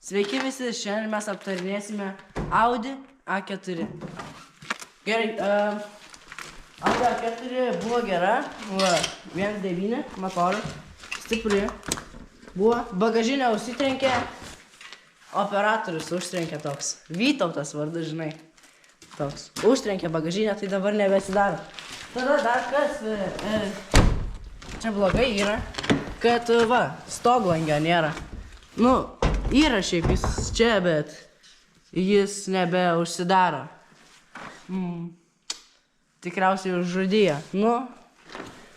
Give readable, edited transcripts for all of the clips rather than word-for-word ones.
Sveiki visi, šiandien mes aptarinėsime Audi A4. Gerai, Audi A4 buvo gera, buvo 1.9 motorius, stipri, buvo bagažinė užsitrenkė, operatorius užtrenkė toks, Vytautas vardu, žinai, toks, užtrenkė bagažinę, tai dabar nebesidaro. Tada dar kas, čia blogai yra, kad va, stoglangio nėra. Nu, yra šiaip jis čia, bet jis nebeužsidaro. Tikriausiai užžudyja. Nu,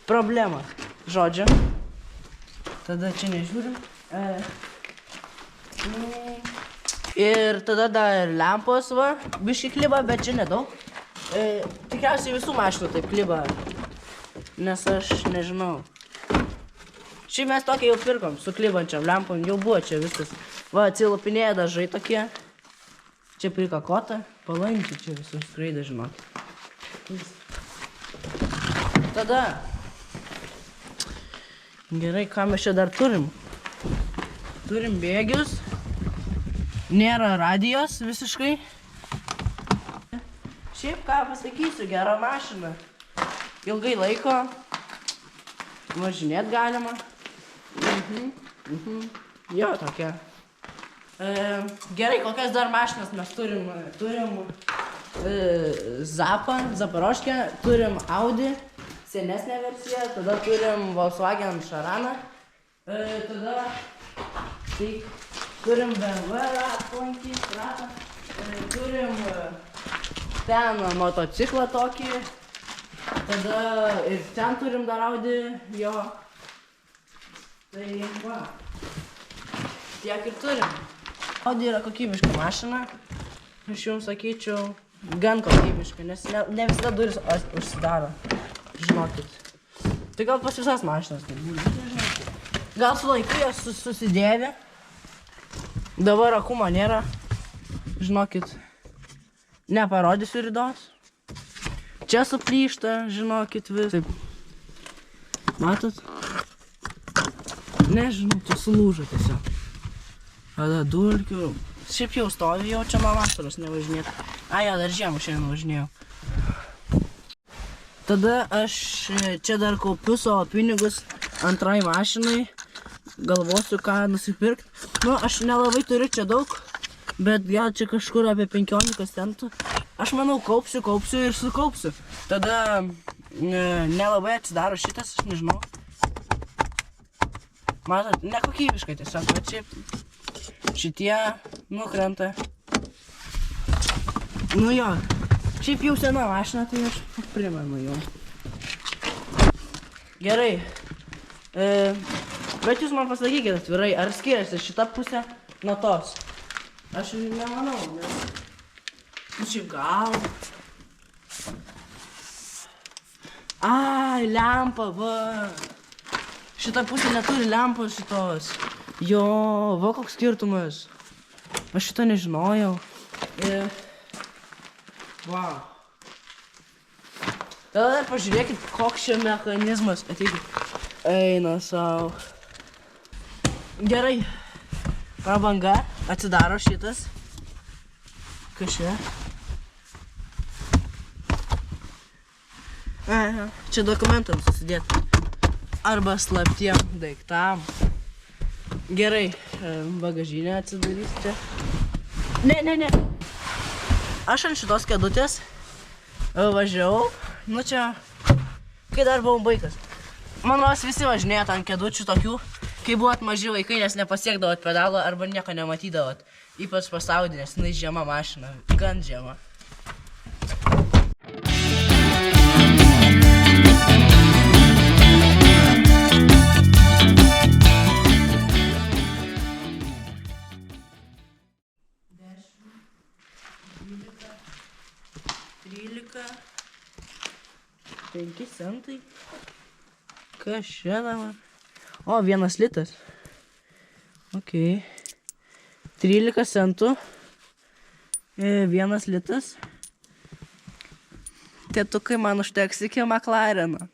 problema. Žodžiu. Tada čia nežiūrim. Ir tada dar lempos, va, biški kliba, bet čia nedaug. Tikriausiai visų mašinų taip kliba, nes aš nežinau. Šiaip mes tokia jau pirkom, su klibančiam lempom, jau buvo čia viskas. Va, atsilupinėja dažai tokie. Čia prikakota, palankiai čia visų skraida, žinot. Tada. Gerai, ką mes čia dar turim? Turim bėgius. Nėra radijos visiškai. Šiaip ką pasakysiu, gera mašina. Ilgai laiko. Važinėt galima. Jo, tokia. Gerai, kokias dar mašinas mes turim? Turim Zaporožkę, turim Audi, senesnę versiją, tada turim Volkswagen Šaraną, tada turim BMW ratą, turim ten motociklą tokį, tada ir ten turim dar Audi, jo. Tai va, tiek ir turim. Audi yra kokybiška mašina, aš jums sakyčiau, gan kokybiška, nes ne visada durys užsidaro, žinokit. Tai gal pas visas mašinas tai būna, nežinau. Gal su laiku jos susidėvi, dabar akumo nėra, žinokit, neparodysiu ridos. Čia suplyšta, žinokit, vis. Taip, matot? Nežinau, čia sulūžo tiesiog. Tada dulkių. Šiaip jau stovi, jau čia nuo vasaros nevažinėt. Jo, dar žiemą šiandien važinėjau. Tada aš čia dar kaupiu savo pinigus antrai mašinai. Galvosiu, ką nusipirkt. Nu, aš nelabai turiu čia daug, bet gal čia kažkur apie 15 centų. Aš manau, kaupsiu ir sukaupsiu. Tada nelabai atsidaro šitas, aš nežinau. Matot, nekokybiškai tiesiog, bet šiaip šitie nukrenta. Nu jo, šiaip jau sena mašina, tai aš primenu jau. Gerai, bet jūs man pasakykit atvirai, ar skiriasi šita pusė nuo tos? Aš nemanau, nes... Nu šiaip gal... Ai, lempa, va. Šita pusė neturi lempos šitos. Jo, va koks skirtumas. Aš šito nežinojau. Va. Tada dar pažiūrėkit, koks čia mechanizmas. Ateikit. Eina savo. Gerai. Prabanga. Atsidaro šitas. Kas čia? Čia dokumentams susidėti. Arba slaptiem daiktam. Gerai, bagažinę atsidarys čia. Ne. Aš ant šitos kėdutės važiavau. Nu čia, kai dar buvau vaikas. Manos visi važinėjot ant kėdučių tokių, kai buvot maži vaikai, nes nepasiekdavot pedalo arba nieko nematydavot. Ypač pas Audi, nes jinai žema mašina, gan žema. $5 centai. Kas čia dabar? O, 1 litas. Ok. 13 centų. 1 litas. Tėtukai man užteks iki McLareno.